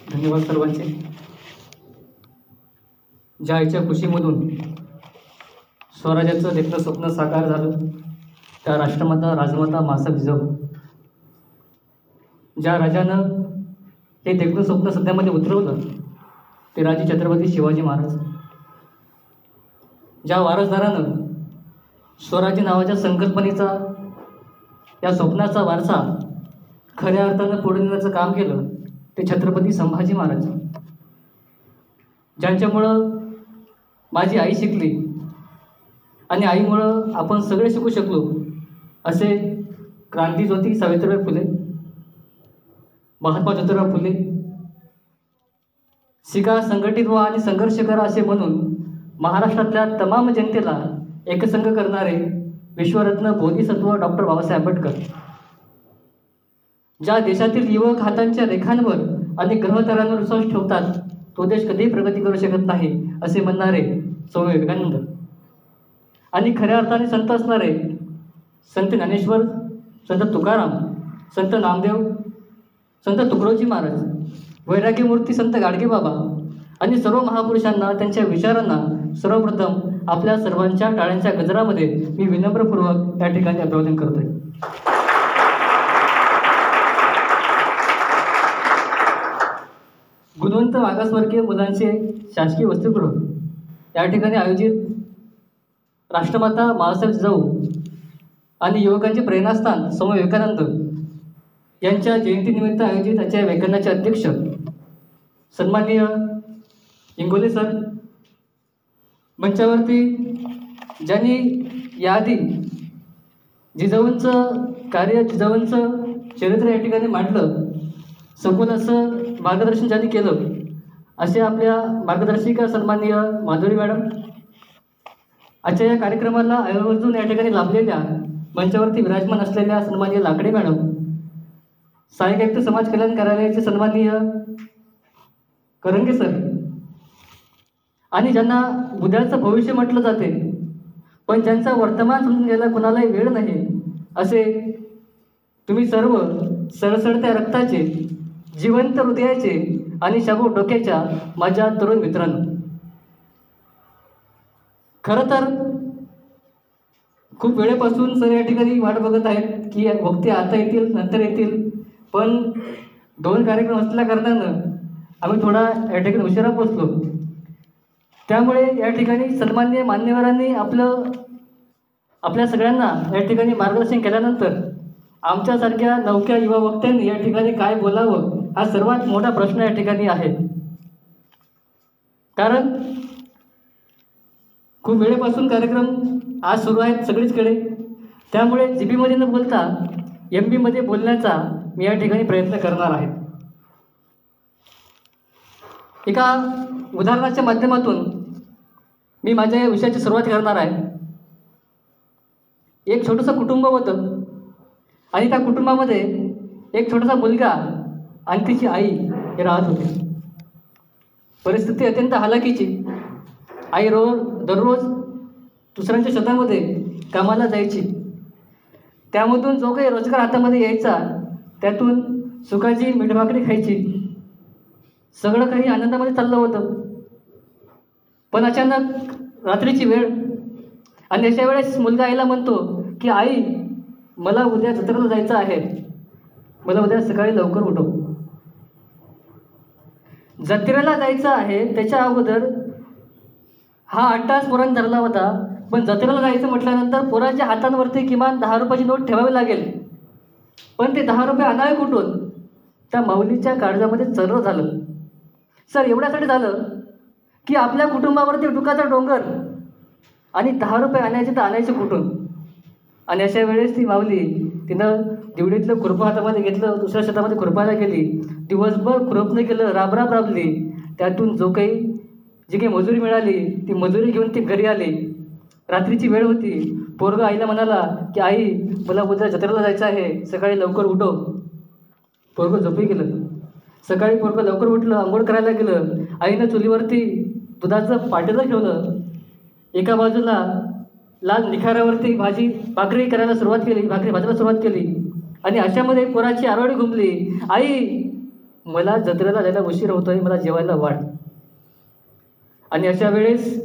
धन्यवाद सर्वांचे. ज्या आईच्या खुशीमधून स्वराज्याचं देखणं स्वप्न साकार झालं त्या राष्ट्रमाता राजमाता मासाहेब जिजाऊ, ज्या राजानं हे देखणं स्वप्न सध्यामध्ये उतरवलं ते राजे छत्रपती शिवाजी महाराज, ज्या वारसदारानं स्वराज्य नावाच्या संकल्पनेचा या स्वप्नाचा वारसा खऱ्या अर्थानं पुढे नेण्याचं काम केलं ते छत्रपती संभाजी महाराज, ज्यांच्यामुळं माझी आई शिकली आणि आईमुळं आपण सगळे शिकू शकलो असे क्रांतीज्योती सावित्रीबाई फुले, महात्मा ज्योतिराव फुले, शिका, संघटित व्हा आणि संघर्ष करा असे म्हणून महाराष्ट्रातल्या तमाम जनतेला एकसंघ करणारे विश्वरत्न बोधिसत्व डॉक्टर बाबासाहेब आंबेडकर, ज्या देशातील युवक हातांच्या रेखांवर आणि ग्रहताऱ्यांवर विश्वास ठेवतात तो देश कधीही प्रगती करू शकत नाही असे म्हणणारे स्वामी विवेकानंद, आणि खऱ्या अर्थाने संत असणारे संत ज्ञानेश्वर, संत तुकाराम, संत नामदेव, संत तुकडोजी महाराज, वैराग्यमूर्ती संत गाडगेबाबा आणि सर्व महापुरुषांना, त्यांच्या विचारांना सर्वप्रथम आपल्या सर्वांच्या टाळ्यांच्या गजरामध्ये मी विनम्रपूर्वक या ठिकाणी अभिवादन करतोय. गुणवंत मागासवर्गीय मुलांचे शासकीय वसतिगृह या ठिकाणी आयोजित राष्ट्रमाता मासाहेब जिजाऊ आणि युवकांचे प्रेरणास्थान स्वामी विवेकानंद यांच्या जयंतीनिमित्त आयोजित आजच्या व्याख्यानाचे अध्यक्ष सन्माननीय इंगोले सर, मंचावरती ज्यांनी याआधी जिजाऊंचं कार्य, जिजाऊंचं चरित्र या ठिकाणी मांडलं, सखोल असं मार्गदर्शन ज्यांनी केलं असे आपल्या मार्गदर्शिका सन्माननीय माधुरी मॅडम, आजच्या या कार्यक्रमाला आयोजन या ठिकाणी लाभलेल्या मंचावरती विराजमान असलेल्या सन्माननीय लाकडे मॅडम, सहाय्यक आयुक्त समाज कल्याण कार्यालयाचे सन्माननीय करंगे सर, आणि ज्यांना उद्याचं भविष्य म्हटलं जाते पण ज्यांचा वर्तमान समजून घ्यायला कुणालाही वेळ नाही असे तुम्ही सर्व सळसळत्या रक्ताचे, जिवंत हृदयाचे आणि शाबूत डोक्याच्या माझ्या तरुण मित्रांनो, खरं तर खूप वेळेपासून सर या ठिकाणी वाट बघत आहेत की वक्ते आता येतील, नंतर येतील, पण 2 कार्यक्रम असल्या कारणानं आम्ही थोडा या ठिकाणी उशिरा पोचलो. त्यामुळे या ठिकाणी सन्माननीय मान्यवरांनी आपल्या सगळ्यांना या ठिकाणी मार्गदर्शन केल्यानंतर आमच्यासारख्या नवख्या युवा वक्त्यांनी या ठिकाणी काय बोलावं हा सर्वात मोठा प्रश्न या ठिकाणी आहे. कारण खूप वेळेपासून कार्यक्रम आज सुरू आहेत सगळीचकडे, त्यामुळे जीबीमध्ये न बोलता एमबीमध्ये बोलण्याचा मी या ठिकाणी प्रयत्न करणार आहे. एका उदाहरणाच्या माध्यमातून मी माझ्या या विषयाची सुरुवात करणार आहे. एक छोटंसं कुटुंब होतं आणि त्या कुटुंबामध्ये एक छोटासा मुलगा आणि तिची आई हे राहत होते. परिस्थिती अत्यंत हालाकीची. आई दररोज दुसऱ्यांच्या शेतामध्ये कामाला जायची. त्यामधून जो काही रोजगार हातामध्ये यायचा त्यातून सुखाची मीठभाकरी खायची. सगळं काही आनंदामध्ये चाललं होतं. पण अचानक रात्रीची वेळ आणि अशा वेळेस मुलगा आईला म्हणतो की आई, मला उद्या जत्रेला जायचं आहे, मला उद्या सकाळी लवकर उठव. जत्रेला जायचं आहे त्याच्या अगोदर हा 8 तास पोरांनी धरला होता, पण जत्रेला जायचं म्हटल्यानंतर पोरांच्या हातांवरती किमान 10 रुपयाची नोट ठेवावी लागेल. पण ते 10 रुपये आणावे कुठून? त्या माऊलीच्या काळजामध्ये चर्र झालं. सर एवढ्यासाठी झालं की आपल्या कुटुंबावरती दुःखाचा डोंगर आणि 10 रुपये आणायचे तर आणायचे कुठून? आणि अशा वेळेस ती माऊली तिनं दिवडीतलं खुरपं हातामध्ये घेतलं, दुसऱ्या शेतामध्ये खुरपायला गेली. दिवसभर खुरपणं केलं, राबराब राबली. त्यातून जी काही मजुरी मिळाली ती मजुरी घेऊन ती घरी आली. रात्रीची वेळ होती. पोरगा आईला म्हणाला की आई, मला उद्या जत्रेला जायचं आहे, सकाळी लवकर उठव. पोरगं झोपी गेलं. सकाळी पोरगं लवकर उठलं, आंघोळ करायला गेलं. आईनं चुलीवरती दुधाचं पातेलं ठेवलं. एका बाजूला लाल निखाऱ्यावरती भाकरी करायला सुरुवात केली, भाकरी भाजायला सुरुवात केली. आणि अशामध्ये पोराची आरोळी घुमली. आई, मला जत्रेला जायला उशीर होतोय, मला जेवायला वाढ. आणि अशा वेळेस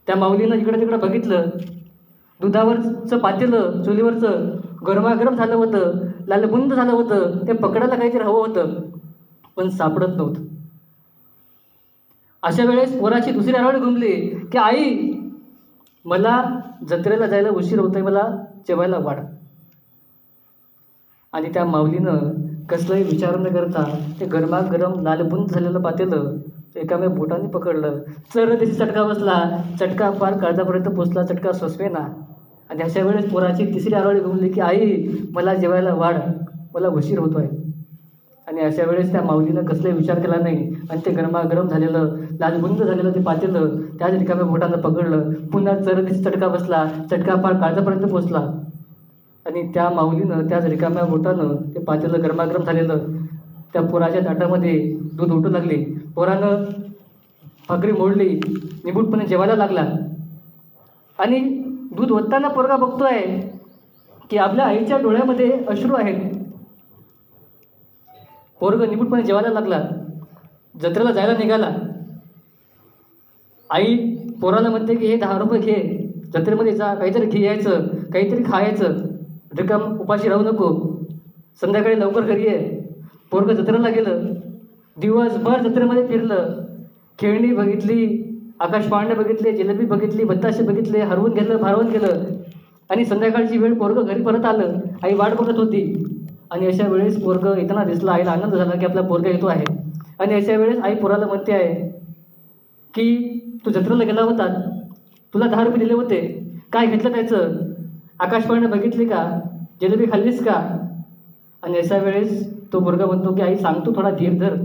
त्या माऊलीनं इकडं तिकडं बघितलं. दुधावरचं पातेलं चुलीवरचं गरमागरम झालं होतं, लालबुंद झालं होतं. ते पकडायला काहीतरी हवं होतं, पण सापडत नव्हतं. अशा वेळेस पोराची दुसरी आरोळी घुमली की आई, मला जत्रेला जायला उशीर होतोय, मला जेवायला वाढ. आणि त्या माऊलीनं कसलाही विचार न करता ते गरमागरम लालबुंद झालेलं पातेलं एकामेक बोटाने पकडलं. चर त्याची चटका बसला, चटका पार काळजापर्यंत पोचला, चटका सोसवेना. आणि अशा वेळेस पोराची तिसरी आरोळी घुमली की आई, मला जेवायला वाढ, मला उशीर होतोय. आणि अशा वेळेस त्या माऊलीनं कसलाही विचार केला नाही आणि ते गरमागरम झालेलं लालबुंद झालेलं ते पातेलं त्याच रिकाम्या बोटानं पकडलं. पुन्हा चर त्याची चटका बसला, चटका पार काळजापर्यंत पोचला. आणि त्या माऊलीनं त्याच रिकाम्या बोटानं ते पातेलं गरमागरम झालेलं त्या पोराच्या ताटामध्ये दूध ओतू लागली. पोरानं भाकरी मोडली, निमूटपणे जेवायला लागला. आणि दूध ओतताना पोरगा बघतोय की आपल्या आईच्या डोळ्यामध्ये अश्रू आहेत. पोरग निमूटपणे जेवायला लागला, जत्रेला जायला निघाला. आई पोराला म्हणते की हे 10 रुपये घे, जत्रेमध्ये जा, काहीतरी घ्यायचं, काहीतरी खायचं, रिकाम उपाशी राहू नको, संध्याकाळी लवकर घरी ये. पोरग जत्रेला गेलं, दिवसभर जत्रेमध्ये फिरलं, खेळणी बघितली, आकाश पाळणे बघितले, जिलेबी बघितली, बत्ताशे बघितले, हरवून गेलं, भारवून गेलं. आणि संध्याकाळची वेळ पोरग घरी परत आलं. आई वाट बघत होती. आणि अशा वेळेस पोरग येताना दिसला. आईला आनंद झाला की आपला पोरगा येतो आहे. आणि अशा वेळेस आई पोराला म्हणते आहे की तू जत्रेला गेला होता, तुला 10 रुपये दिले होते, काय घेतलं त्याचं, आकाश पाळणे बघितली का, जिलेबी खाल्लीस का. आणि अशा वेळेस तो पोरगा म्हणतो की आई सांगतो, थोडा धीर धर.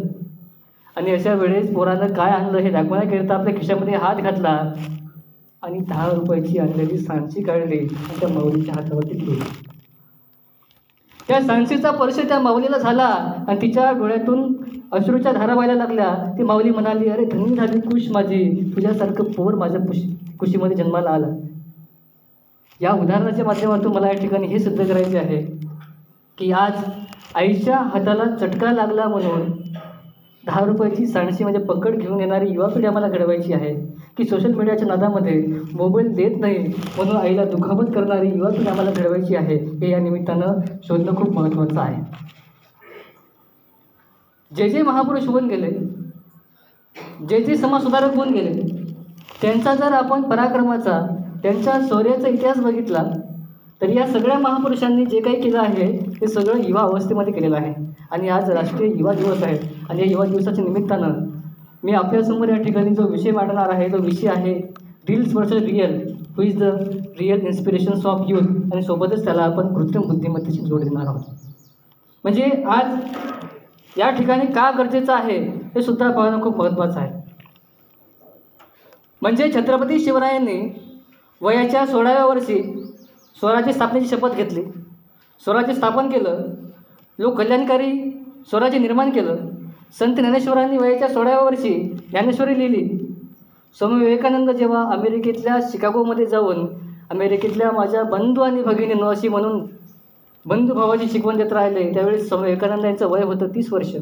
आणि अशा वेळेस पोरानं काय आणलं हे दाखवण्याकरिता आपल्या खिशामध्ये हात घातला आणि 10 रुपयाची आणलेली सांची काढली आणि त्या माऊलीच्या हातावरती ठेवली. त्या सांचीचा स्पर्श त्या माऊलीला झाला आणि तिच्या डोळ्यातून अश्रूच्या धारा व्हायला लागल्या. ती माऊली म्हणाली, अरे धन्य झाली कुश माझी, तुझ्यासारखं पोर माझ्या कुशीमध्ये जन्माला आला. या उदाहरणाच्या माध्यमातून मला या ठिकाणी हे सिद्ध करायचे आहे की आज आईच्या हाताला चटका लागला म्हणून 10 रुपयाची सांडशी म्हणजे पकड घेऊन येणारी युवा पिढी आम्हाला घडवायची आहे, की सोशल मीडियाच्या नादामध्ये मोबाईल देत नाही म्हणून आईला दुखापत करणारी युवा पिढी आम्हाला घडवायची आहे. हे या निमित्तानं शोधणं खूप महत्त्वाचं आहे. जे जे महापुरुष होऊन गेले, जे जे समाजसुधारक होऊन गेले, त्यांचा जर आपण पराक्रमाचा, त्यांच्या शौर्याचा इतिहास बघितला तर या सगळ्या महापुरुषांनी जे काही केलं आहे ते सगळं युवा अवस्थेमध्ये केलेलं आहे. आणि आज राष्ट्रीय युवा दिवस आहे आणि या युवा दिवसाच्या निमित्तानं मी आपल्यासमोर या ठिकाणी जो विषय मांडणार आहे तो विषय आहे reels versus real, who is the real inspirations of youth. आणि सोबतच त्याला आपण कृत्रिम बुद्धिमत्तेची जोड देणार आहोत. म्हणजे आज या ठिकाणी का गरजेचं आहे हे सुद्धा पाहणं खूप महत्त्वाचं आहे. म्हणजे छत्रपती शिवरायांनी वयाच्या 16व्या वर्षी स्वराज्य स्थापनेची शपथ घेतली, स्वराज्य स्थापन केलं, लोककल्याणकारी स्वराज्य निर्माण केलं. संत ज्ञानेश्वरांनी वयाच्या 16व्या वर्षी ज्ञानेश्वरी लिहिली. स्वामी विवेकानंद जेव्हा अमेरिकेतल्या शिकागोमध्ये जाऊन अमेरिकेतल्या माझ्या बंधू आणि भगिनींनो अशी म्हणून बंधुभावाची शिकवण देत राहिले, त्यावेळी स्वामी विवेकानंद यांचं वय होतं 30 वर्ष.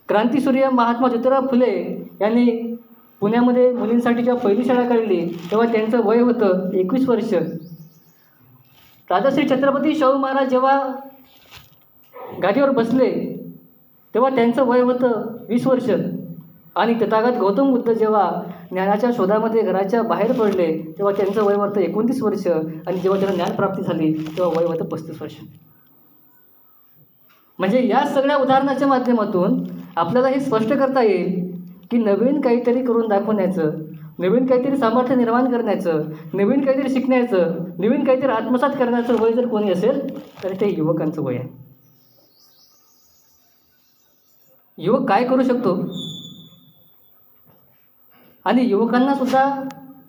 क्रांतिसूर्य महात्मा ज्योतिराव फुले यांनी पुण्यामध्ये मुलींसाठी जेव्हा पहिली शाळा काढली तेव्हा त्यांचं वय होतं 21 वर्ष. राजश्री छत्रपती शाहू महाराज जेव्हा गादीवर बसले तेव्हा त्यांचं वय होतं 20 वर्ष. आणि तथागत गौतम बुद्ध जेव्हा ज्ञानाच्या शोधामध्ये घराच्या बाहेर पडले तेव्हा त्यांचं वय होतं 29 वर्ष. आणि जेव्हा त्यांना ज्ञानप्राप्ती झाली तेव्हा वय होतं 35 वर्ष. म्हणजे या सगळ्या उदाहरणाच्या माध्यमातून आपल्याला हे स्पष्ट करता येईल की नवीन काहीतरी करून दाखवण्याचं, नवीन काहीतरी सामर्थ्य निर्माण करण्याचं, नवीन काहीतरी शिकण्याचं, नवीन काहीतरी आत्मसात करण्याचं वय जर कोणी असेल तर ते युवकांचं वय आहे. युवक काय करू शकतो आणि युवकांना सुद्धा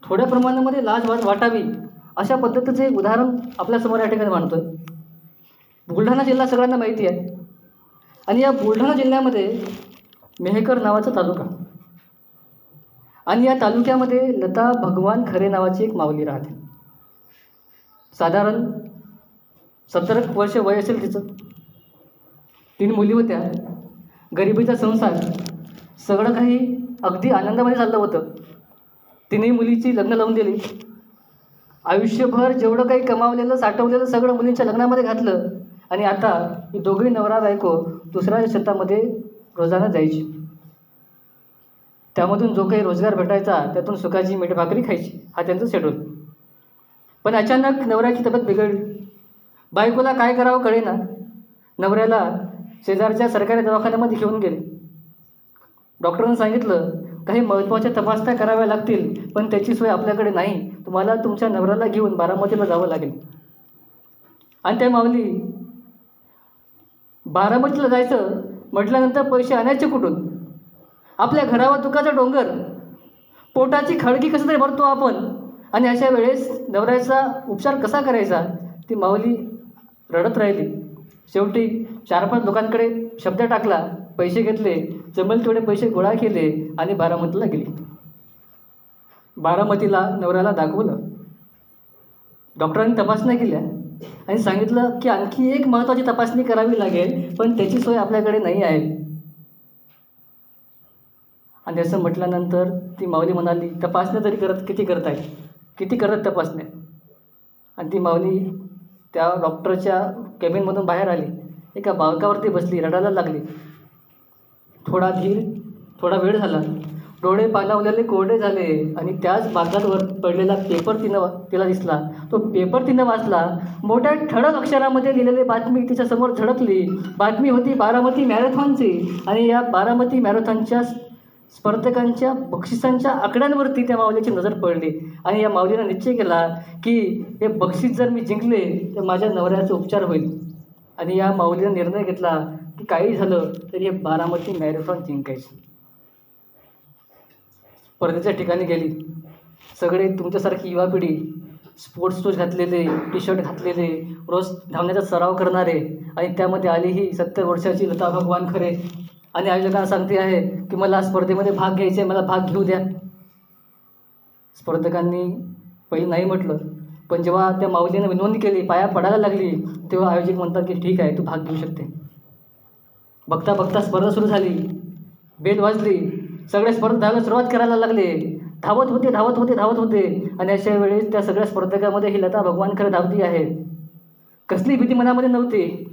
थोड्या प्रमाणामध्ये लाज वाटावी अशा पद्धतीचं एक उदाहरण आपल्यासमोर या ठिकाणी मांडतो आहे. बुलढाणा जिल्हा सगळ्यांना माहिती आहे आणि या बुलढाणा जिल्ह्यामध्ये मेहकर नावाचा तालुका आणि या तालुक्यामध्ये लता भगवान खरे नावाची एक माऊली राहते. साधारण 17 वर्ष वय असेल तिचं. 3 मुली होत्या. गरिबीचा संसार सगळं काही अगदी आनंदामध्ये चाललं होतं. तिने मुलीची लग्न लावून दिली. आयुष्यभर जेवढं काही कमावलेलं साठवलेलं सगळं मुलींच्या लग्नामध्ये घातलं आणि आता ही दोघी नवरा बायको दुसऱ्या शेतामध्ये रोजानं जायची. त्यामधून जो काही रोजगार भेटायचा त्यातून सुखाची मीठ भाकरी खायची, हा त्यांचं शेड्यूल. पण अचानक नवऱ्याची तब्येत बिघडली. बायकोला काय करावं कळेना. नवऱ्याला शेजारच्या सरकारी दवाखान्यामध्ये घेऊन गेले. डॉक्टरांनी सांगितलं काही महत्त्वाच्या तपासण्या कराव्या लागतील, पण त्याची सोय आपल्याकडे नाही. तुम्हाला तुमच्या नवऱ्याला घेऊन बारामतीला जावं लागेल. आणि त्या माऊली बारामतीला जायचं म्हटल्यानंतर पैसे आणायचे कुठून? आपल्या घरावर दुखाचा डोंगर, पोटाची खळगी कसं तरी भरतो आपण. आणि अशा वेळेस नवऱ्याचा उपचार कसा करायचा? ती माऊली रडत राहिली. शेवटी 4-5 लोकांकडे शब्द टाकला, पैसे घेतले, जमेल तेवढे पैसे गोळा केले आणि बारामतीला गेली. बारामतीला नवऱ्याला दाखवलं. डॉक्टरांनी तपासण्या केल्या आणि सांगितलं की आणखी एक महत्त्वाची तपासणी करावी लागेल, पण त्याची सोय आपल्याकडे नाही आहे. आणि असं म्हटल्यानंतर ती माऊली म्हणाली, तपासण्या तरी किती करत तपासण्या? आणि ती माऊली त्या डॉक्टरच्या केबिनमधून बाहेर आली. एका बालकावरती बसली, रडायला लागली. थोडा वेळ झाला. डोळे पाणावलेले कोरडे झाले आणि त्याच बाकांवर पडलेला पेपर तिला दिसला. तो पेपर तिनं वाचला. मोठ्या ठळक अक्षरामध्ये लिहिलेली बातमी तिच्यासमोर झळकली. बातमी होती बारामती मॅरेथॉनची. आणि या बारामती मॅरेथॉनच्या स्पर्धकांच्या बक्षिसांच्या आकड्यांवरती त्या माऊलीची नजर पडली. आणि या माऊलीनं निश्चय केला की हे बक्षीस जर मी जिंकले तर माझ्या नवऱ्याचा उपचार होईल. आणि या माऊलीनं निर्णय घेतला की काही झालं तरी हे बारामती मॅरेथॉन जिंकायचं. स्पर्धेच्या ठिकाणी गेली. सगळे तुमच्यासारखी युवा पिढी, स्पोर्ट्स शूज घातलेले, टी शर्ट घातलेले, रोज धावण्याचा सराव करणारे. आणि त्यामध्ये आली ही 70 वर्षाची लता भगवान खरे. आणि आयोजकांना सांगते आहे की मला स्पर्धेमध्ये भाग घ्यायचा आहे, मला भाग घेऊ द्या. स्पर्धकांनी पहिले नाही म्हटलं, पण जेव्हा त्या माऊलीनं विनवणी केली, पाया पडायला लागली, तेव्हा आयोजक म्हणतात की ठीक आहे, तू भाग घेऊ शकते. बघता बघता स्पर्धा सुरू झाली. बेल वाजली. सगळे स्पर्धक धावायला सुरुवात करायला लागले. धावत होते. आणि अशा वेळेस त्या सगळ्या स्पर्धकामध्ये ही लता भगवान खरे धावती आहे. कसली भीती मनामध्ये नव्हती.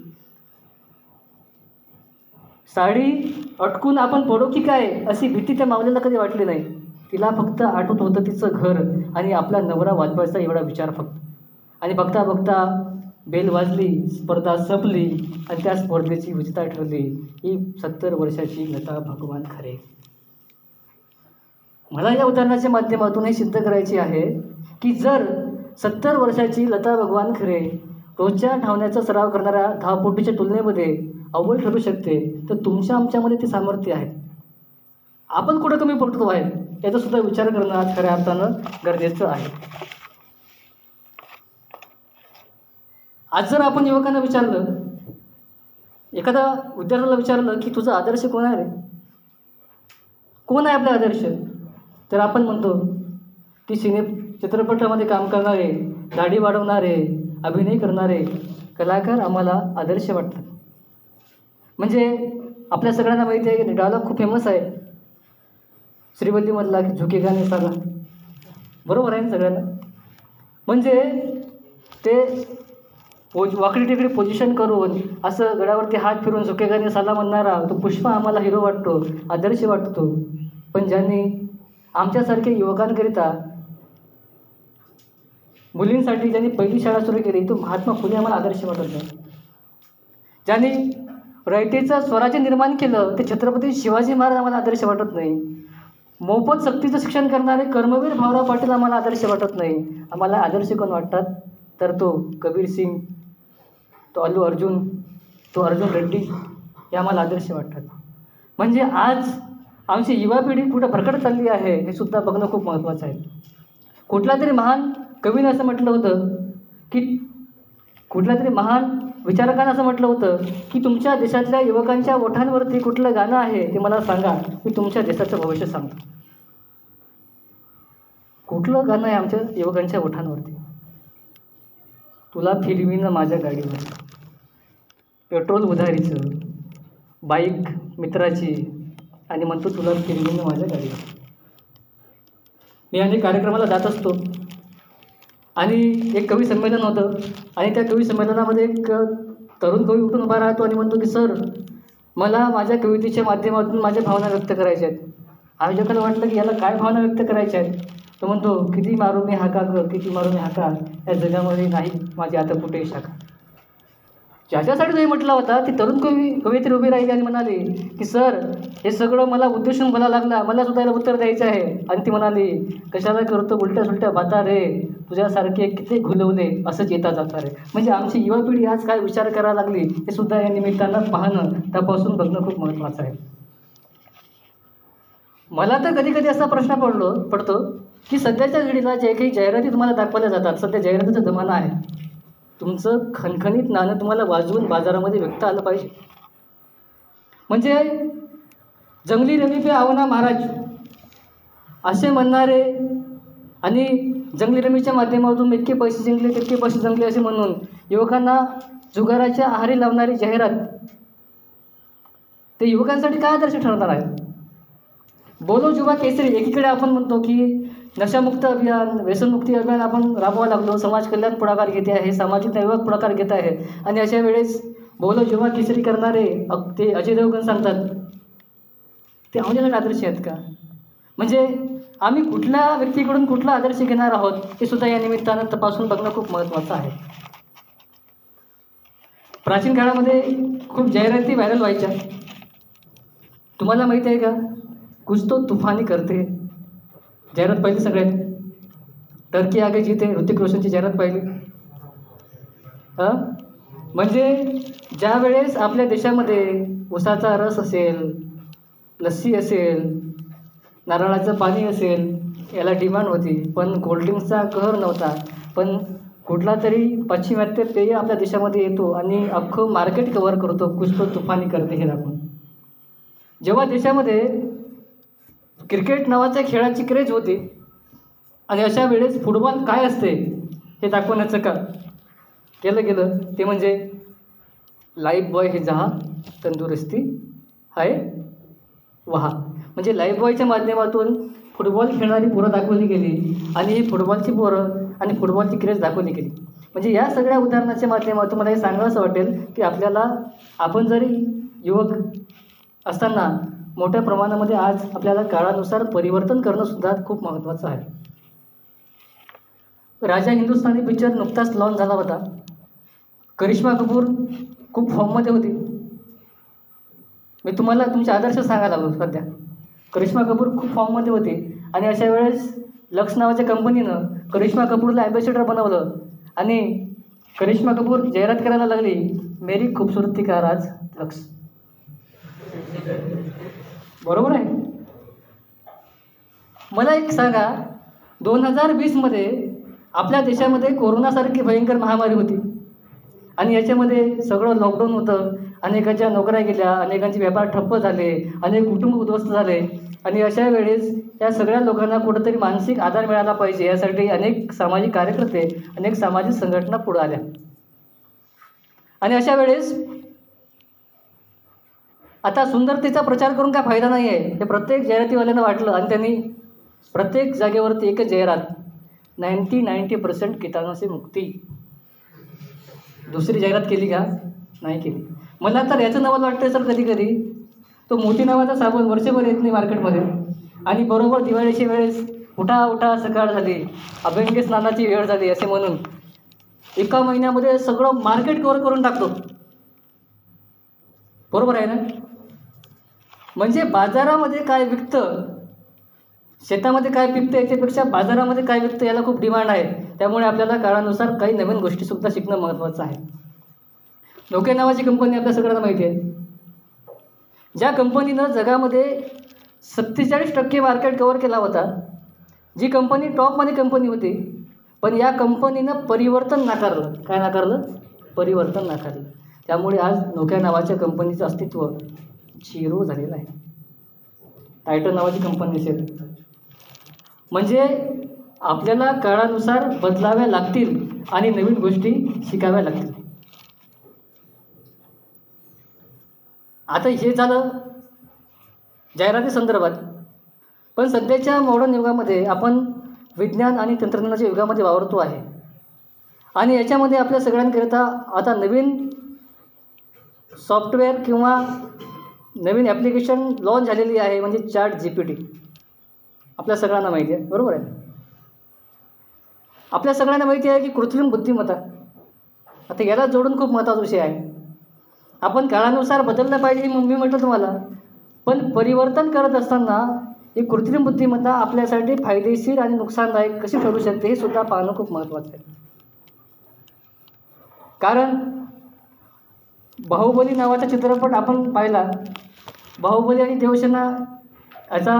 साडी अटकून आपण पडू की काय अशी भीती त्या माऊलीला कधी वाटली नाही. तिला फक्त आठवत होतं तिचं घर आणि आपला नवरा वाचवायचा एवढा विचार फक्त. आणि बघता बघता बेल वाजली, स्पर्धा संपली आणि त्या स्पर्धेची विजेता ठरली ही 70 वर्षाची लता भगवान खरे. मला या उदाहरणाच्या माध्यमातून हे सिद्ध करायचे आहे की जर 70 वर्षाची लता भगवान खरे रोजच्या धावण्याचा सराव करणाऱ्या धावपटूच्या तुलनेमध्ये अव्वल ठरू शकते, तर तुमच्या आमच्यामध्ये ते सामर्थ्य आहे. आपण कुठं कमी पडतो आहे याचासुद्धा विचार करणं आज खऱ्या अर्थानं गरजेचं आहे. आज जर आपण युवकांना विचारलं, एखादा विद्यार्थ्याला विचारलं की तुझा आदर्श कोण आहे रे? कोण आहे आपला आदर्श? तर आपण म्हणतो की चित्रपटामध्ये काम करणारे, दाढी वाढवणारे, अभिनय करणारे कलाकार आम्हाला आदर्श वाटतात. म्हणजे आपल्या सगळ्यांना माहिती आहे की डायलॉग खूप फेमस आहे श्रीवल्लीमधला की झुकेगा नहीं साला. बरोबर आहे ना सगळ्यांना? म्हणजे ते वाकडी टिकडी पोझिशन करून असं गळ्यावरती हात फिरून झुकेगा नहीं साला म्हणणारा तो पुष्पा आम्हाला हिरो वाटतो, आदर्श वाटतो. पण ज्यांनी आमच्यासारख्या युवकांकरिता, मुलींसाठी ज्यांनी पहिली शाळा सुरू केली तो महात्मा फुले आम्हाला आदर्श वाटत नाही. ज्यांनी रयतेचं स्वराज्य निर्माण केलं ते छत्रपती शिवाजी महाराज आम्हाला आदर्श वाटत नाही. मोफत सक्तीचं शिक्षण करणारे कर्मवीर भाऊराव पाटील आम्हाला आदर्श वाटत नाही. आम्हाला आदर्श कोण वाटतात? तर तो कबीर सिंग, तो अल्लू अर्जुन, तो अर्जुन रेड्डी हे आम्हाला आदर्श वाटतात. म्हणजे आज आमची युवा पिढी कुठं भरकटत चालली आहे हे सुद्धा बघणं खूप महत्त्वाचं आहे. कुठला तरी महान कवीनं असं म्हटलं होतं की कुठल्या तरी महान विचारकानं असं म्हटलं होतं की तुमच्या देशातल्या युवकांच्या ओठांवरती कुठलं गाणं आहे ते मला सांगा, मी तुमच्या देशाचं भविष्य सांगतो. कुठलं गाणं आहे आमच्या युवकांच्या ओठांवरती? तुला फिरवीनं माझ्या गाडीवर, पेट्रोल उधारीचं, बाईक मित्राची आणि म्हणतो तुला फिरवीन माझ्या गाडीवर. मी अनेक कार्यक्रमाला जात असतो आणि एक कवी संमेलन होतं आणि त्या कवी संमेलनामध्ये एक तरुण कवी उठून उभा राहतो आणि म्हणतो की सर, मला माझ्या कवितेच्या माध्यमातून माझ्या भावना व्यक्त करायच्या आहेत. आयोजकाला वाटलं की याला काय भावना व्यक्त करायच्या आहेत. तो म्हणतो, किती मारू मी हाका ग, किती मारू मी हाका, या जगामध्ये नाही माझी आता कुठेही शाखा. ज्याच्यासाठी तुम्ही म्हटला होता ती तरुण कवयित्री उभी राहिली आणि म्हणाली की सर, हे सगळं मला उद्देशून बोलायला लागला, मला सुद्धा याला उत्तर द्यायचं आहे. आणि ती म्हणाली, कशाला करतो उलट्या सुलट्या बाता रे, तुझ्यासारखे किती घुलवले असंच येता जाता रे. म्हणजे आमची युवा पिढी आज काय विचार करायला लागली हे सुद्धा या निमित्तानं पाहणं, त्यापासून बघणं खूप महत्त्वाचं आहे. मला तर कधी कधी असा प्रश्न पडतो की सध्याच्या घडीला जे काही जाहिराती तुम्हाला दाखवल्या जातात, सध्या जाहिरातीचा जमाना आहे. तुमचं खणखणीत नाणं तुम्हाला वाजवून बाजारामध्ये विकता आलं पाहिजे. म्हणजे जंगली रवी पे आवना महाराज असे म्हणणारे आणि जंगली रमीच्या माध्यमातून इतके पैसे जिंकले तितके पैसे जिंकले असे म्हणून युवकांना जुगाराच्या आहारी लावणारी जाहिरात ते युवकांसाठी काय आदर्श ठरणार आहे. बोलो युवा केसरी, एकीकडे आपण म्हणतो की नशामुक्त अभियान, व्यसनमुक्ती अभियान आपण राबवायला लागलो, समाज कल्याण पुढाकार घेते आहे, सामाजिक न्याय पुढाकार घेत आहे. आणि अशा वेळेस बोलो युवा केसरी करणारे ते अजय देवगण सांगतात ते आमच्यासाठी आदर्श आहेत का. म्हणजे आम्ही कुठल्या व्यक्तीकडून कुठला आदर्श घेणार आहोत हे सुद्धा या निमित्तानं तपासून बघणं खूप महत्त्वाचं आहे. प्राचीन काळामध्ये खूप जाहिराती व्हायरल व्हायच्या. तुम्हाला माहिती आहे का, कुछ तो तुफानी करते जाहिरात पाहिली सगळ्यांनी. टर्की आगे जीते, ऋतिक रोशनची जाहिरात पाहिली. म्हणजे ज्या वेळेस आपल्या देशामध्ये उसाचा रस असेल, लस्सी असेल, नारळाचं पाणी असेल, याला डिमांड होती, पण कोल्ड्रिंक्सचा कहर नव्हता. पण कुठला तरी पाश्चिमात्य पेय आपल्या देशामध्ये येतो आणि अख्खं मार्केट कव्हर करतो, कुछ तो तुफानी करते हे दाखवून. जेव्हा देशामध्ये क्रिकेट नावाच्या खेळाची क्रेज होती आणि अशा वेळेस फुटबॉल काय असते हे दाखवण्याचं का केलं गेलं ते म्हणजे लाईफ बॉय हे जहा तंदुरुस्ती आहे वहा. म्हणजे लाईफ बॉयच्या माध्यमातून फुटबॉल खेळणारी पोरं दाखवली गेली आणि ही फुटबॉलची पोरं आणि फुटबॉलची क्रेज दाखवली गेली. म्हणजे या सगळ्या उदाहरणाच्या माध्यमातून मला हे सांगावंसं वाटेल की आपल्याला, आपण जरी युवक असताना मोठ्या प्रमाणामध्ये आज आपल्याला काळानुसार परिवर्तन करणंसुद्धा खूप महत्त्वाचं आहे. राजा हिंदुस्थानी पिक्चर नुकताच लॉन्च झाला होता. करिश्मा कपूर खूप फॉर्ममध्ये होती. मी तुम्हाला तुमचे आदर्श सांगायला लागलो. सध्या करिश्मा कपूर खूप फॉर्ममध्ये होती आणि अशा वेळेस लक्स नावाच्या कंपनीनं करिश्मा कपूरला ॲम्बॅसेडर बनवलं आणि करिश्मा कपूर जाहिरात करायला लागली, मेरी खूबसूरती का राज लक्स. बरोबर आहे. मला एक सांगा, 2020मध्ये आपल्या देशामध्ये कोरोनासारखी भयंकर महामारी होती आणि याच्यामध्ये सगळं लॉकडाऊन होतं. अनेकांच्या नोकऱ्या गेल्या, अनेकांचे व्यापार ठप्प झाले, अनेक कुटुंब उद्ध्वस्त झाले. आणि अशा वेळेस या सगळ्या लोकांना कुठंतरी मानसिक आधार मिळाला पाहिजे यासाठी अनेक सामाजिक कार्यकर्ते, अनेक सामाजिक संघटना पुढे आल्या. आणि अशा वेळेस आता सुंदरतेचा प्रचार करून काय फायदा नाही आहे हे प्रत्येक जाहिरातीवाल्यांना वाटलं आणि त्यांनी प्रत्येक जागेवरती एकच जाहिरात, 90% कीटाणू से मुक्ती. दुसरी जाहिरात केली का? नाही केली. मला तर याचं नवल वाटतं सर, कधी कधी तो मोती नावाचा साबण वर्षभर येत नाही मार्केटमध्ये आणि बरोबर दिवाळीच्या वेळेस उठा सकाळ झाली, अभ्यंग स्नानाची वेळ झाली असे म्हणून एका महिन्यामध्ये सगळं मार्केट कव्हर करून टाकतो. बरोबर आहे ना. म्हणजे बाजारामध्ये काय विकतं, शेतामध्ये काय पिकतं याच्यापेक्षा बाजारामध्ये काय विकतं याला खूप डिमांड आहे. त्यामुळे आपल्याला काळानुसार काही नवीन गोष्टीसुद्धा शिकणं महत्त्वाचं आहे. नोकिया नावाची कंपनी आपल्या सगळ्यांना माहिती आहे. ज्या कंपनीनं जगामध्ये 47% मार्केट कव्हर केला होता, जी कंपनी टॉपमध्ये कंपनी होती, पण या कंपनीनं परिवर्तन नाकारलं. काय नाकारलं? परिवर्तन नाकारलं. त्यामुळे आज नोकिया नावाच्या कंपनीचं अस्तित्व झिरो झालेलं आहे. टायटन नावाची कंपनी असेल. म्हणजे आपल्याला काळानुसार बदलाव्या लागतील आणि नवीन गोष्टी शिकाव्या लागतील. आता हे झालं जाहिराती संदर्भात. पण सध्याच्या मॉडर्न युगामध्ये आपण विज्ञान आणि तंत्रज्ञानाच्या युगामध्ये वावरतो आहे आणि याच्यामध्ये आपल्या सगळ्यांकरिता आता नवीन सॉफ्टवेअर किंवा नवीन ॲप्लिकेशन लॉन्च झालेली आहे, म्हणजे ChatGPT. आपल्या सगळ्यांना माहिती आहे, बरोबर आहे. आपल्या सगळ्यांना माहिती आहे की कृत्रिम बुद्धिमत्ता, आता याला जोडून खूप महत्त्वाचा विषय आहे. आपण काळानुसार बदललं पाहिजे हे मी म्हटलं तुम्हाला, पण परिवर्तन करत असताना ही कृत्रिम बुद्धिमत्ता आपल्यासाठी फायदेशीर आणि नुकसानदायक कशी ठरू शकते हे सुद्धा पाहणं खूप महत्त्वाचं आहे. कारण बाहुबली नावाचा चित्रपट आपण पाहिला, बाहुबली आणि देवसेना याचा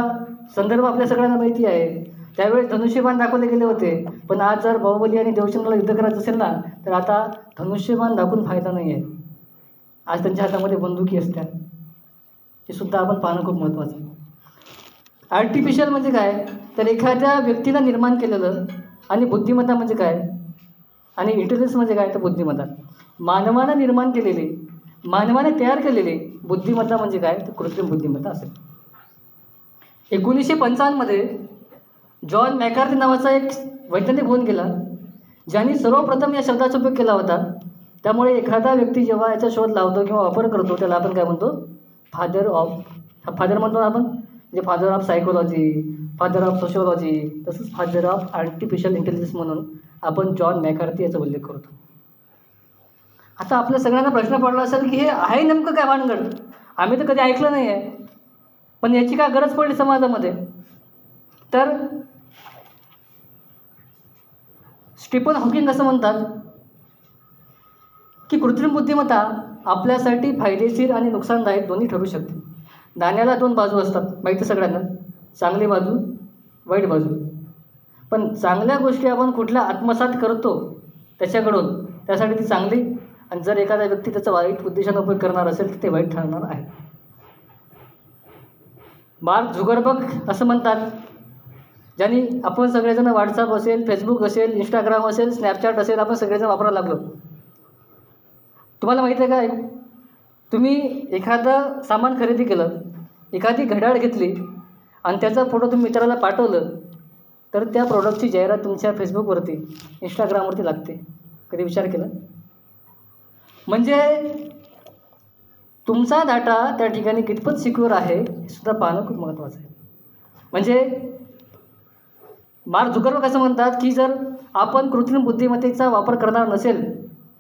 संदर्भ आपल्या सगळ्यांना माहिती आहे. त्यावेळेस धनुष्यबाण दाखवले गेले होते, पण आज जर बाहुबली आणि देवसेनाला युद्ध करायचं असेल ना, तर आता धनुष्यबाण दाखवून फायदा नाही आहे. आज त्यांच्या हातामध्ये बंदुकी असतात. हे सुद्धा आपण पाहणं खूप महत्त्वाचं आहे. आर्टिफिशियल म्हणजे काय, तर एखाद्या व्यक्तीनं निर्माण केलेलं, आणि बुद्धिमत्ता म्हणजे काय, आणि इंटेलिजन्स म्हणजे काय, तर बुद्धिमत्ता मानवानं निर्माण केलेली, मानवाने तयार केलेली बुद्धिमत्ता म्हणजे काय, तर कृत्रिम बुद्धिमत्ता असेल. 1955मध्ये जॉन मॅकार्थी नावाचा एक वैज्ञानिक होऊन गेला, ज्यांनी सर्वप्रथम या शब्दाचा उपयोग केला होता. त्यामुळे एखादा व्यक्ती जेव्हा याचा शोध लावतो किंवा वापर करतो, त्याला आपण काय म्हणतो, फादर म्हणतो आपण, म्हणजे father of psychology, father of sociology, तसंच फादर ऑफ आर्टिफिशियल इंटेलिजन्स म्हणून आपण जॉन मॅकार्थी याचा उल्लेख करतो. आता आपल्या सगळ्यांना प्रश्न पडला असेल की हे आहे नेमकं काय भानगड, आम्ही तर कधी ऐकलं नाही आहे, पण याची काय गरज पडली समाजामध्ये. तर स्टीफन हॉकिंग असं म्हणतात की कृत्रिम बुद्धिमत्ता आपल्यासाठी फायदेशीर आणि नुकसानदायक दोन्ही ठरू शकते. नाण्याला दोन बाजू असतात, माहिती सगळ्यांना, चांगली बाजू, वाईट बाजू. पण चांगल्या गोष्टी आपण कुठल्या आत्मसात करतो त्याच्याकडून, त्यासाठी ती चांगली, आणि जर एखादा व्यक्ती त्याचा वाईट उद्देशाने उपयोग करणार असेल तर ते वाईट ठरणार आहे. मार्क झुकरबर्ग असं म्हणतात, ज्यांनी आपण सगळेजण व्हॉट्सअप असेल, फेसबुक असेल, इंस्टाग्राम असेल, स्नॅपचॅट असेल, आपण सगळेजण वापरायला लागलो. तुम्हाला माहिती आहे काय, तुम्ही एखादं सामान खरेदी केलं, एखादी घड्याळ घेतली आणि त्याचा फोटो तुम्ही मित्राला पाठवलं, तर त्या प्रोडक्टची जाहिरात तुमच्या फेसबुकवरती, इंस्टाग्रामवरती लागते. कधी विचार केला? म्हणजे तुमचा डाटा त्या ठिकाणी कितपत सिक्युअर आहे हे सुद्धा पाहणं खूप महत्त्वाचं आहे. म्हणजे मार्क झुकरबर्ग असं म्हणतात की जर आपण कृत्रिम बुद्धिमत्तेचा वापर करणार नसेल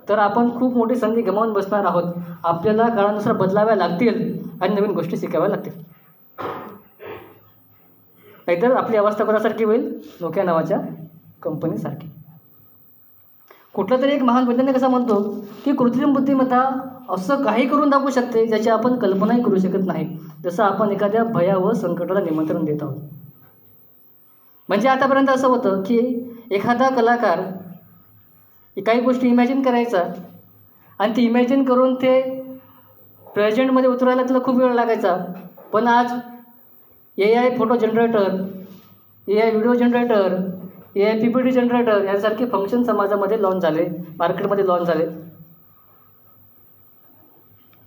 तर आपण खूप मोठी संधी गमावून बसणार आहोत. आपल्याला काळानुसार बदलाव्या लागतील आणि नवीन गोष्टी शिकाव्या लागतील, नाहीतर आपली अवस्था कोणासारखी होईल, नोकिया नावाच्या कंपनीसारखी. कुठला तरी एक महान वैज्ञानिक असं म्हणतो की कृत्रिम बुद्धिमत्ता असं काही करून दाखवू शकते ज्याची आपण कल्पनाही करू शकत नाही, जसं आपण एखाद्या भयावह संकटाला निमंत्रण देत आहोत. म्हणजे आतापर्यंत असं होतं की एखादा कलाकार काही गोष्टी इमॅजिन करायचा आणि ती इमॅजिन करून ते प्रेझेंटमध्ये उतरायला त्याला खूप वेळ लागायचा. पण आज AI photo generator, AI video generator, AI PPT generator यासारखे फंक्शन समाजामध्ये लॉन्च झाले, मार्केटमध्ये लॉन्च झाले.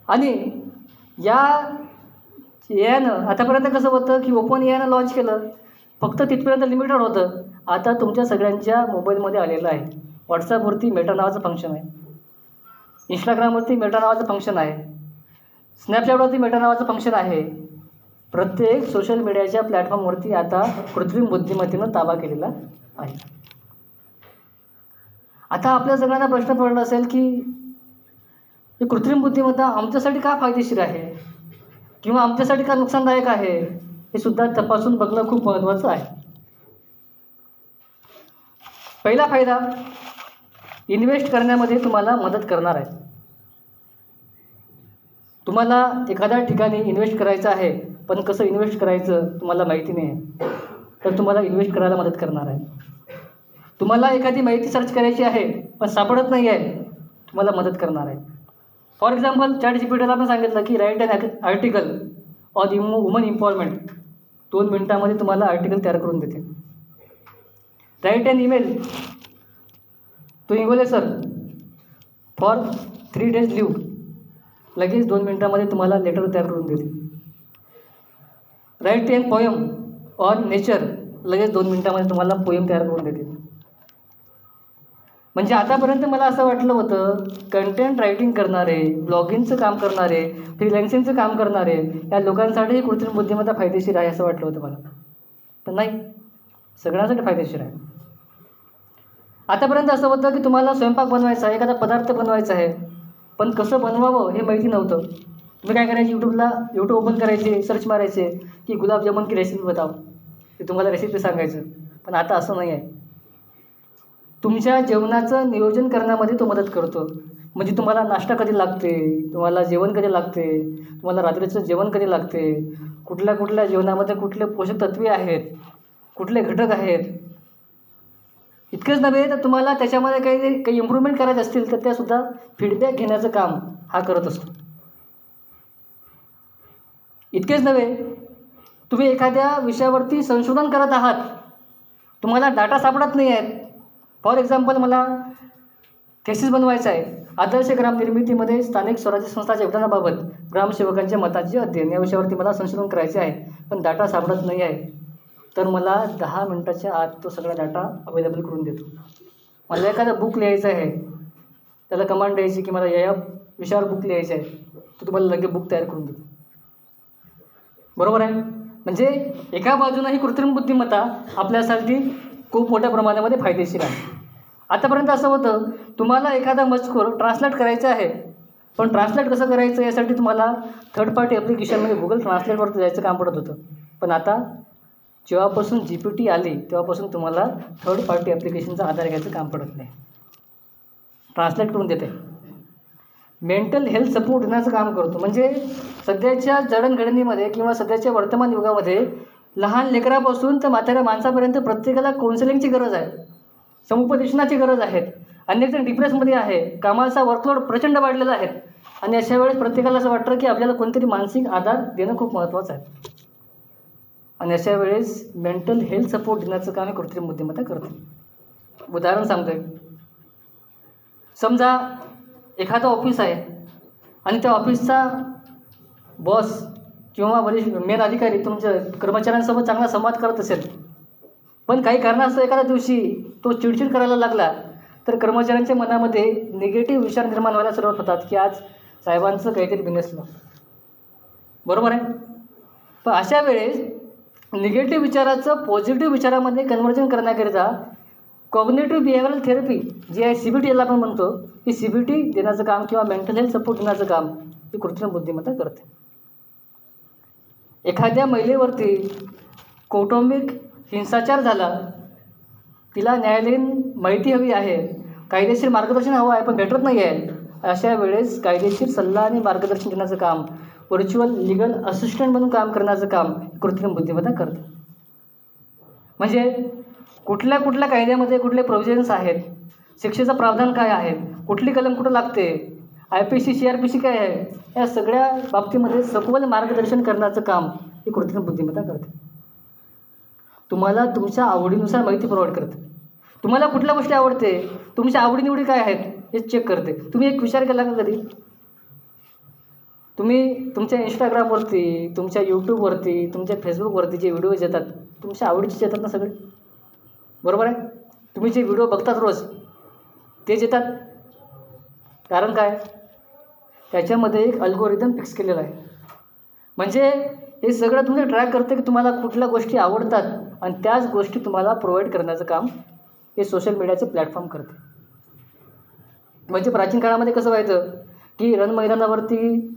आणि या AIनं आतापर्यंत कसं होतं की ओपन AIनं लॉन्च केलं, फक्त तिथपर्यंत लिमिटेड होतं. आता तुमच्या सगळ्यांच्या मोबाईलमध्ये आलेलं आहे. व्हॉट्सॲपवरती मेटा नावाचं फंक्शन आहे, इंस्टाग्रामवरती मेटा नावाचं फंक्शन आहे, स्नॅपचॅटवरती मेटा नावाचं फंक्शन आहे. प्रत्येक सोशल मीडियाच्या प्लॅटफॉर्मवरती आता कृत्रिम बुद्धिमत्तेनं ताबा केलेला आहे. आता आपल्या सगळ्यांना प्रश्न पडला असेल की ही कृत्रिम बुद्धिमत्ता आमच्यासाठी का फायदेशीर आहे किंवा आमच्यासाठी का नुकसानदायक आहे, हे सुद्धा तपासून बघणं खूप महत्त्वाचं आहे. पहिला फायदा, इन्व्हेस्ट करण्यामध्ये तुम्हाला मदत करणार आहे. तुम्हाला एखाद्या ठिकाणी इन्व्हेस्ट करायचं आहे, पण कसं इन्व्हेस्ट करायचं तुम्हाला माहिती नाही आहे, तर तुम्हाला इन्व्हेस्ट करायला मदत करणार आहे. तुम्हाला एखादी माहिती सर्च करायची आहे पण सापडत नाही आहे, तुम्हाला मदत करणार आहे. फॉर एक्झाम्पल ChatGPTला आपण सांगितलं की write an article on woman empowerment, 2 मिनिटामध्ये तुम्हाला आर्टिकल तयार करून देते. Write an email to Ingole sir for 3 days leave, लगेच 2 मिनिटामध्ये तुम्हाला लेटर तयार करून देते. Write a poem on nature, लगेच 2 मिनिटामध्ये तुम्हाला पोयम तयार करून देते. म्हणजे आतापर्यंत मला असं वाटलं होतं कंटेंट रायटिंग करणारे, ब्लॉगिंगचं काम करणारे, फ्रीलान्सिंगचं काम करणारे या लोकांसाठी कृत्रिम बुद्धिमत्ता फायदेशीर आहे असं वाटलं होतं मला. तर नाही, सगळ्यांसाठी फायदेशीर आहे. आतापर्यंत असं होतं की तुम्हाला स्वयंपाक बनवायचा आहे, एखादा पदार्थ बनवायचा आहे, पण कसं बनवावं हे माहिती नव्हतं. तुम्ही काय करायचे, यूट्यूब ओपन करायचे, सर्च मारायचे की गुलाबजामुन की रेसिपी बताव, ते तुम्हाला रेसिपी सांगायचं. पण आता असं नाही आहे. तुमच्या जेवणाचं नियोजन करण्यामध्ये तो मदत करतो. म्हणजे तुम्हाला नाश्ता कधी लागते, तुम्हाला जेवण कधी लागते, तुम्हाला रात्रीचं जेवण कधी लागते, कुठल्या कुठल्या जेवणामध्ये कुठले पोषक तत्वे आहेत, कुठले घटक आहेत. इतकंच नव्हे तर तुम्हाला त्याच्यामध्ये काही इम्प्रूव्हमेंट करायचे असतील तर त्यासुद्धा फीडबॅक घेण्याचं काम हा करत असतो. इतकेच नव्हे, तुम्ही एखाद्या विषयावरती संशोधन करत आहात, तुम्हाला डाटा सापडत नाही आहेत. फॉर एक्झाम्पल, मला थेसिस बनवायचं आहे, आदर्श ग्राम निर्मितीमध्ये स्थानिक स्वराज्य संस्थाच्या योगदानाबाबत ग्रामसेवकांच्या मताचे अध्ययन, या विषयावरती मला संशोधन करायचे आहे, पण डाटा सापडत नाही आहे. तर मला 10 मिनिटाच्या आत तो सगळा डाटा अवेलेबल करून देतो. मला एखादं बुक लिहायचं आहे, त्याला कमांड द्यायची की मला या विषयावर बुक लिहायचं आहे, तो तुम्हाला लगेच बुक तयार करून देतो. बरोबर आहे. म्हणजे एका बाजूनं ही कृत्रिम बुद्धिमत्ता आपल्यासाठी खूप मोठ्या प्रमाणामध्ये फायदेशीर आहे. आतापर्यंत असं होतं, तुम्हाला एखादा मजकूर ट्रान्सलेट करायचा आहे, पण ट्रान्सलेट कसं करायचं यासाठी तुम्हाला थर्ड पार्टी ॲप्लिकेशनमध्ये गुगल ट्रान्सलेटवरती जायचं काम पडत होतं. पण आता जेव्हापासून GPT आली तेव्हापासून तुम्हाला थर्ड पार्टी ॲप्लिकेशनचा आधार घ्यायचं काम पडत नाही, ट्रान्सलेट करून देते. मेंटल हेल्थ सपोर्ट देण्याचं काम करतो. म्हणजे सध्याच्या जडणघडणीमध्ये किंवा सध्याच्या वर्तमान युगामध्ये लहान लेकरापासून तर म्हाताऱ्या माणसापर्यंत प्रत्येकाला काउन्सिलिंगची गरज आहे, समुपदेशनाची गरज आहे. अनेक जण डिप्रेसमध्ये आहे, कामाचा वर्कलोड प्रचंड वाढलेला आहे, आणि अशा वेळेस प्रत्येकाला असं वाटतं की आपल्याला कोणतरी मानसिक आधार देणं खूप महत्त्वाचं आहे. आणि अशा वेळेस मेंटल हेल्थ सपोर्ट देण्याचं काम हे कृत्रिम बुद्धिमत्ता करते. उदाहरण सांगतोय, समजा एखादं ऑफिस आहे आणि त्या ऑफिसचा बॉस किंवा वरिष्ठ मेन अधिकारी तुमच्या कर्मचाऱ्यांसोबत चांगला संवाद करत असेल, पण काही कारणास्तव एखाद्या दिवशी तो चिडचिड करायला लागला, तर कर्मचाऱ्यांच्या मनामध्ये निगेटिव्ह विचार निर्माण व्हायला सुरुवात होतात की आज साहेबांचं काहीतरी बिनसलं. बरोबर आहे. पण अशा वेळेस निगेटिव्ह विचाराचं पॉझिटिव्ह विचारामध्ये कन्व्हर्जन करण्याकरिता कॉग्निटिव्ह बिहेवियरल थेरपी जी आहे, CBT याला आपण म्हणतो, ही CBT देण्याचं काम किंवा मेंटल हेल्थ सपोर्ट देण्याचं काम ही कृत्रिम बुद्धिमत्ता करते. एखाद्या महिलेवरती कौटुंबिक हिंसाचार झाला, तिला न्यायालयीन माहिती हवी आहे, कायदेशीर मार्गदर्शन हवं आहे, पण भेटत नाही आहे. अशा वेळेस कायदेशीर सल्ला आणि मार्गदर्शन देण्याचं काम, व्हर्च्युअल लिगल असिस्टंट म्हणून काम करण्याचं काम कृत्रिम बुद्धिमत्ता करते. म्हणजे कुठल्या कुठल्या कायद्यामध्ये कुठले प्रोव्हिजन्स आहेत, शिक्षेचं प्रावधान काय आहे, कुठली कलम कुठं लागते, IPC CRPC काय आहे, या सगळ्या बाबतीमध्ये सखोल मार्गदर्शन करण्याचं काम ही कृत्रिम बुद्धिमत्ता करते. तुम्हाला तुमच्या आवडीनुसार माहिती प्रोव्हाइड करते. तुम्हाला कुठल्या गोष्टी आवडते, तुमच्या आवडीनिवडी काय आहेत हे चेक करते. तुम्ही एक विचार केला का कधी, तुम्ही तुमच्या इंस्टाग्रामवरती, तुमच्या यूट्यूबवरती, तुमच्या फेसबुकवरती जे व्हिडिओज येतात तुमच्या आवडीचेच येतात ना सगळे, बरोबर आहे. तुम्ही जे व्हिडिओ बघतात रोज तेच येतात. कारण काय, त्याच्यामध्ये एक अल्गोरिदम फिक्स केलेला आहे. म्हणजे हे सगळं तुम्ही ट्रॅक करते की तुम्हाला कुठल्या गोष्टी आवडतात आणि त्याच गोष्टी तुम्हाला प्रोव्हाइड करण्याचं काम हे सोशल मीडियाचे प्लॅटफॉर्म करते. म्हणजे प्राचीन काळामध्ये कसं व्हायचं की रणमैदानावरती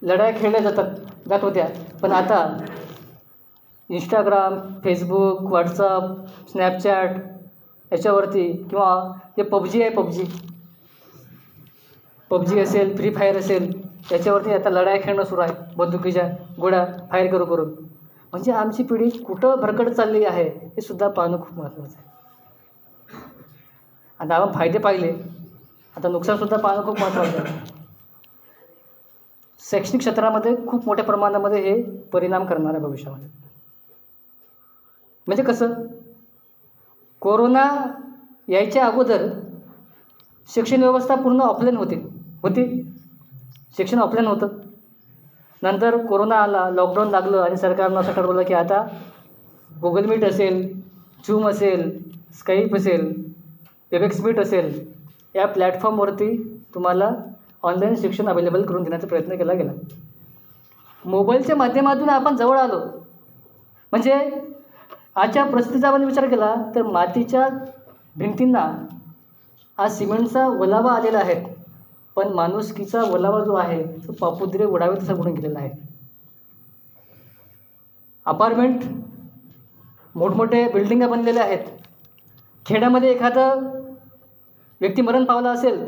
लढाया खेळल्या जात होत्या, पण आता इंस्टाग्राम, फेसबुक, व्हॉट्सअप, स्नॅपचॅट याच्यावरती किंवा जे PUBG आहे, PUBG असेल, फ्री फायर असेल, याच्यावरती आता लढाया खेळणं सुरू आहे, बंदुकीच्या गोळ्या फायर करून. म्हणजे आमची पिढी कुठं भरकट चालली आहे हे सुद्धा पाहणं खूप महत्त्वाचं आहे. आता आपण फायदे पाहिले, आता नुकसानसुद्धा पाहणं खूप महत्त्वाचं आहे. शैक्षणिक क्षेत्रामध्ये खूप मोठ्या प्रमाणामध्ये हे परिणाम करणार आहे भविष्यामध्ये. म्हणजे कसं, कोरोना यायच्या अगोदर शिक्षण व्यवस्था पूर्ण ऑफलाईन होती. होती, शिक्षण ऑफलाईन होतं. नंतर कोरोना आला, लॉकडाऊन लागलं आणि सरकारनं असं ठरवलं की आता गुगल मीट असेल, झूम असेल, स्काईप असेल, वेबएक्स मीट असेल, या प्लॅटफॉर्मवरती तुम्हाला ऑनलाईन शिक्षण अवेलेबल करून देण्याचा प्रयत्न केला गेला. मोबाईलच्या माध्यमातून आपण जवळ आलो. म्हणजे आजच्या परिस्थितीचा आपण विचार केला तर मातीच्या भिंतींना आज सिमेंटचा ओलावा आलेला आहे, पण माणुसकीचा ओलावा जो आहे तो पापुद्रे उडावे तसा गुण गेलेला आहे. अपार्टमेंट, मोठमोठे बिल्डिंगा बनलेल्या आहेत. खेड्यामध्ये एखादं व्यक्ती मरण पावला असेल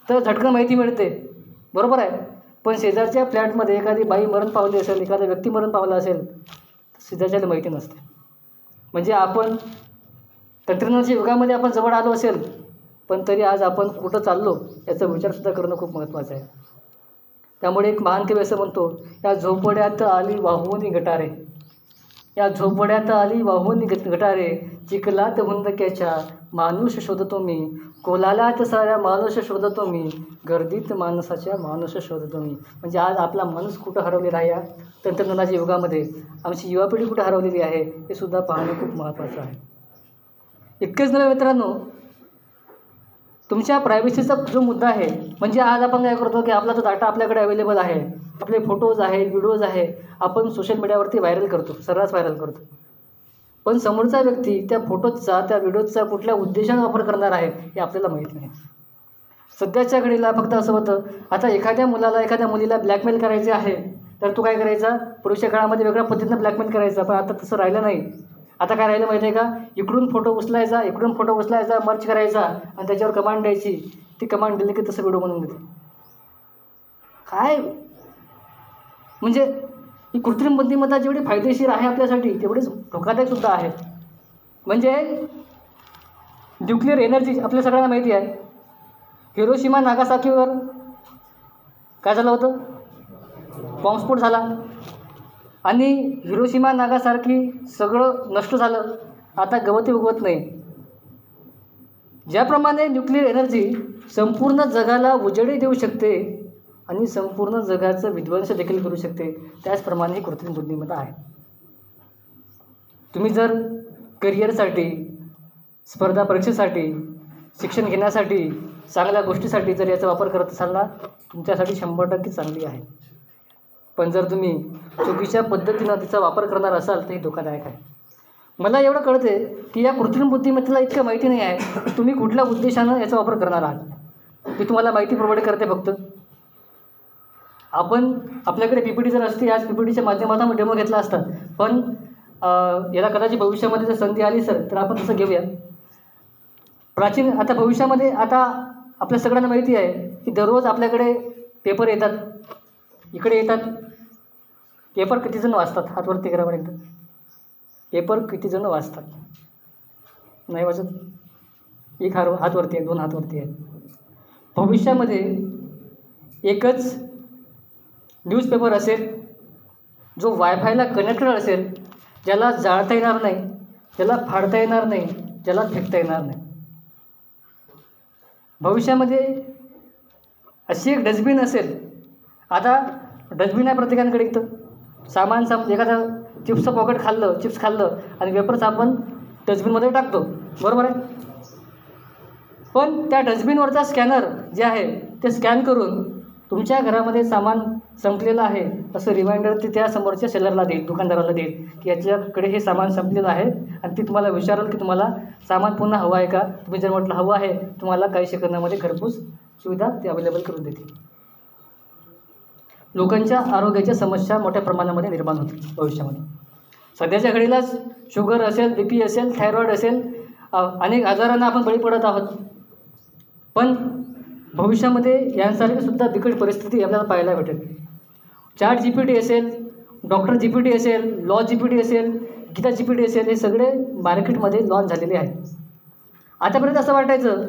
तर झटकन माहिती मिळते, बरोबर आहे. पण शेजारच्या फ्लॅटमध्ये एखादी बाई मरण पावली असेल, एखादा व्यक्ती मरण पावला असेल, शेजारच्याला माहिती नसते. म्हणजे आपण तंत्रज्ञानाच्या युगामध्ये आपण जवळ आलो असेल, पण तरी आज आपण कुठं चाललो याचा विचारसुद्धा करणं खूप महत्त्वाचं आहे. त्यामुळे एक महान कवी असं म्हणतो, या झोपड्यात आली वाहून गटारे, या झोपड्यात आली वाहून गटारे, चिखलात हुंदक्याच्या माणूस शोधतो मी, कोलालात साऱ्या माणूस शोधतो मी, गर्दीत माणसाच्या माणूस शोधतो मी. म्हणजे आज आपला माणूस कुठं हरवलेला आहे या तंत्रज्ञानाच्या युगामध्ये, आमची युवा पिढी कुठं हरवलेली आहे हे सुद्धा पाहणं खूप महत्त्वाचं आहे. इतकेच नव्हे मित्रांनो, तुमच्या प्रायव्हसीचा जो मुद्दा आहे, म्हणजे आज आपण काय करतो की आपला जो डाटा आपल्याकडे अवेलेबल आहे, आपले फोटोज आहे, व्हिडिओज आहे, आपण सोशल मीडियावरती व्हायरल करतो, सर्रास व्हायरल करतो. पण समोरचा व्यक्ती त्या फोटोजचा, त्या व्हिडिओजचा कुठल्या उद्देशाने वापर करणार आहे हे आपल्याला माहीत नाही. सध्याच्या घडीला फक्त असं होतं, आता एखाद्या मुलाला, एखाद्या मुलीला ब्लॅकमेल करायचे आहे तर तो काय करायचा, पूर्वीच्या काळामध्ये वेगळ्या पद्धतीनं ब्लॅकमेल करायचा, पण आता तसं राहिलं नाही. आता काय राहिलं माहिती आहे का, इकडून फोटो उचलायचा, इकडून फोटो उचलायचा, मर्च करायचा आणि त्याच्यावर कमांड द्यायची, ती कमांड दिली की तसं व्हिडिओ बनवून देते. काय म्हणजे ही कृत्रिम बुद्धिमत्ता जेवढी फायदेशीर आहे आपल्यासाठी तेवढीच धोकादायक सुद्धा आहे. म्हणजे न्यूक्लिअर एनर्जी आपल्या सगळ्यांना माहिती आहे. हिरोशिमा नागासाकीवर काय झालं होतं, बॉम्बस्फोट झाला आणि हिरोशिमा नागासाकी सगळं नष्ट झालं. आता गवती उगवत नाही. ज्याप्रमाणे न्यूक्लिअर एनर्जी संपूर्ण जगाला उजेडी देऊ शकते आणि संपूर्ण जगाचं विध्वंस देखील करू शकते, त्याचप्रमाणे ही कृत्रिम बुद्धिमत्ता आहे. तुम्ही जर करिअरसाठी, स्पर्धा परीक्षेसाठी, शिक्षण घेण्यासाठी, चांगल्या गोष्टीसाठी जर याचा वापर करत असाल ना, तुमच्यासाठी 100% चांगली आहे. पण जर तुम्ही चुकीच्या पद्धतीनं तिचा वापर करणार असाल तर हे धोकादायक आहे. मला एवढं कळते की या कृत्रिम बुद्धिमत्तेला इतकं माहिती नाही आहे तुम्ही कुठल्या उद्देशानं याचा वापर करणार आहात. मी तुम्हाला माहिती प्रोव्हाइड करते फक्त. आपण आपल्याकडे PPT जर असते, आज PPTच्या माध्यमातून डेमो घेतला असता, पण याला कदाचित भविष्यामध्ये जर संधी आली तर आपण तसं घेऊया. आता भविष्यामध्ये आता आपल्या सगळ्यांना माहिती आहे की दररोज आपल्याकडे पेपर येतात, इकडे येतात. पेपर किती जण वाचतात, हातवरती करा बरं एकदा. पेपर किती जण वाचतात, नाही वाचत, एक हातवरती आहे, 2 हातवरती आहे. भविष्यामध्ये एकच न्यूजपेपर असेल जो वायफायला कनेक्टेड असेल, ज्याला जाळता येणार नाही, ज्याला फाडता येणार नाही, ज्याला फेकता येणार नाही. भविष्यामध्ये अशी एक डस्टबिन असेल. आता डस्टबिन आहे प्रत्येकाकडे. इथं सामान एखादं चिप्सचं पॉकेट खाल्लं, चिप्स खाल्लं आणि वेपर्स आपण डस्टबिनमध्ये टाकतो, बरोबर आहे. पण त्या डस्टबिनवरचा स्कॅनर जे आहे ते स्कॅन करून तुमच्या घरामध्ये सामान संपलेलं आहे असं रिमाइंडर ते त्या समोरच्या सेलरला देईल, दुकानदाराला देईल की याच्याकडे हे सामान संपलेलं आहे आणि ती तुम्हाला विचारेल की तुम्हाला सामान पुन्हा हवं आहे का. तुम्ही जर म्हटलं हवं आहे, तुम्हाला काही सेकंदामध्ये घरपोच सुविधा ते अवेलेबल करून देतील. लोकांच्या आरोग्याच्या समस्या मोठ्या प्रमाणामध्ये निर्माण होतील भविष्यामध्ये. सध्याच्या घडीलाच शुगर असेल, BP असेल, थायरॉईड असेल, अनेक आजारांना आपण बळी पडत आहोत. पण भविष्यामध्ये यांसारखी सुद्धा बिकट परिस्थिती आपल्याला पाहायला भेटेल. ChatGPT असेल, डॉक्टर GPT असेल, लॉ GPT असेल, गीता GPT असेल, हे सगळे मार्केटमध्ये लॉन्च झालेले आहेत. आतापर्यंत असं वाटायचं,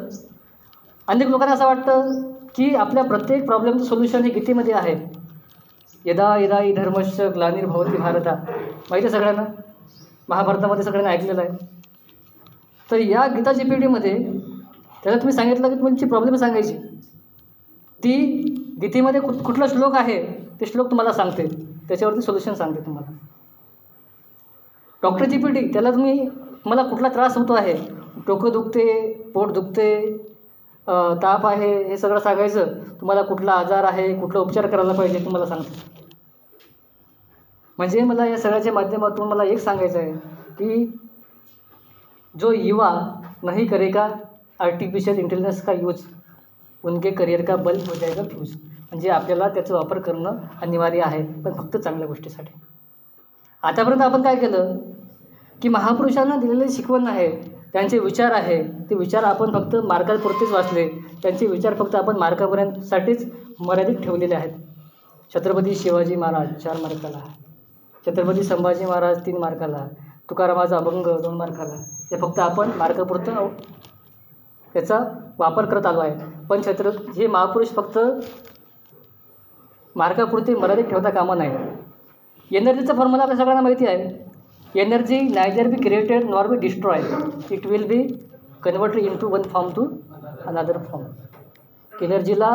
अनेक लोकांना असं वाटतं की आपल्या प्रत्येक प्रॉब्लेमचं सोल्युशन हे गीतेमध्ये आहे. यदा यदा हि धर्मस्य ग्लानिर्भवति भारता, माहिती आहे सगळ्यांना, महाभारतामध्ये सगळ्यांना ऐकलेलं आहे. तर या गीता GPTमध्ये त्याला तुम्ही सांगितलं की तुमची प्रॉब्लेम सांगायची, ती गीतेमध्ये कुठला श्लोक आहे ते श्लोक तुम्हाला सांगते, त्याच्यावरती सोल्युशन सांगते तुम्हाला. डॉक्टरची पिढी, त्याला तुम्हाला कुठला त्रास होतो आहे, डोकं दुखते, पोट दुखते, ताप आहे, हे सगळं सांगायचं. तुम्हाला कुठला आजार आहे, कुठला उपचार करायला पाहिजे तुम्हाला सांगते. म्हणजे मला या सगळ्याच्या माध्यमातून मला एक सांगायचं आहे की जो युवा नहीं करेगा आर्टिफिशियल इंटेलिजन्स का यूज, उनके करिअर का बल्ब हो जाएगा फ्यूज. म्हणजे आपल्याला त्याचा वापर करणं अनिवार्य आहे, पण फक्त चांगल्या गोष्टीसाठी. आतापर्यंत आपण काय केलं की महापुरुषांना दिलेले शिकवण आहे, त्यांचे विचार आहे, ते विचार आपण फक्त मार्गापुरतेच वाचले, त्यांचे विचार फक्त आपण मार्गापर्यंतसाठीच मर्यादित ठेवलेले आहेत. छत्रपती शिवाजी महाराज 4 मार्काला, छत्रपती संभाजी महाराज 3 मार्काला, तुकारामाचा अभंग 2 मार्काला, हे फक्त आपण मार्गापुरतं याचा वापर करत आलो आहे. पण हे महापुरुष फक्त मार्गापुरते मर्यादित ठेवता कामा नाही. एनर्जीचा फॉर्म्युला आपल्या सगळ्यांना माहिती आहे. Energy neither be created nor be destroy, it will be converted into one form to another form. एनर्जीला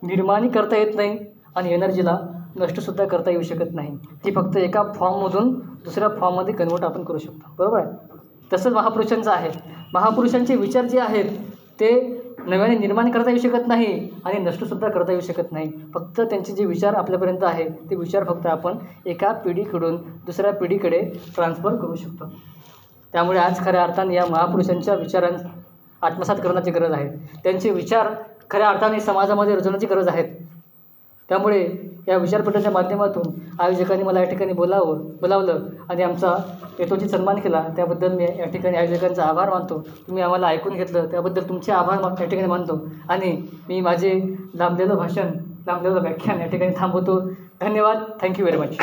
निर्माणी करता येत नाही आणि एनर्जीला नष्टसुद्धा करता येऊ शकत नाही. ती फक्त एका फॉर्ममधून दुसऱ्या फॉर्ममध्ये कन्वर्ट आपण करू शकतो, बरोबर आहे. तसंच महापुरुषांचं आहे. महापुरुषांचे विचार जे आहेत ते नव्याने निर्माण करता येऊ शकत नाही आणि नष्टसुद्धा करता येऊ शकत नाही. फक्त त्यांचे जे विचार आपल्यापर्यंत आहे ते विचार फक्त आपण एका पिढीकडून दुसऱ्या पिढीकडे ट्रान्सफर करू शकतो. त्यामुळे आज खऱ्या अर्थाने या महापुरुषांच्या विचारांना आत्मसात करण्याची गरज आहे. त्यांचे विचार खऱ्या अर्थाने समाजामध्ये रुजवण्याची गरज आहे. त्यामुळे या विचारपीठाच्या माध्यमातून आयोजकांनी मला या ठिकाणी बोलावलं आणि आमचा यथोचित सन्मान केला, त्याबद्दल मी या ठिकाणी आयोजकांचा आभार मानतो. तुम्ही आम्हाला ऐकून घेतलं त्याबद्दल तुमचे आभार या ठिकाणी मानतो आणि मी माझे लांबलेलं व्याख्यान या ठिकाणी थांबवतो. धन्यवाद. Thank you very much.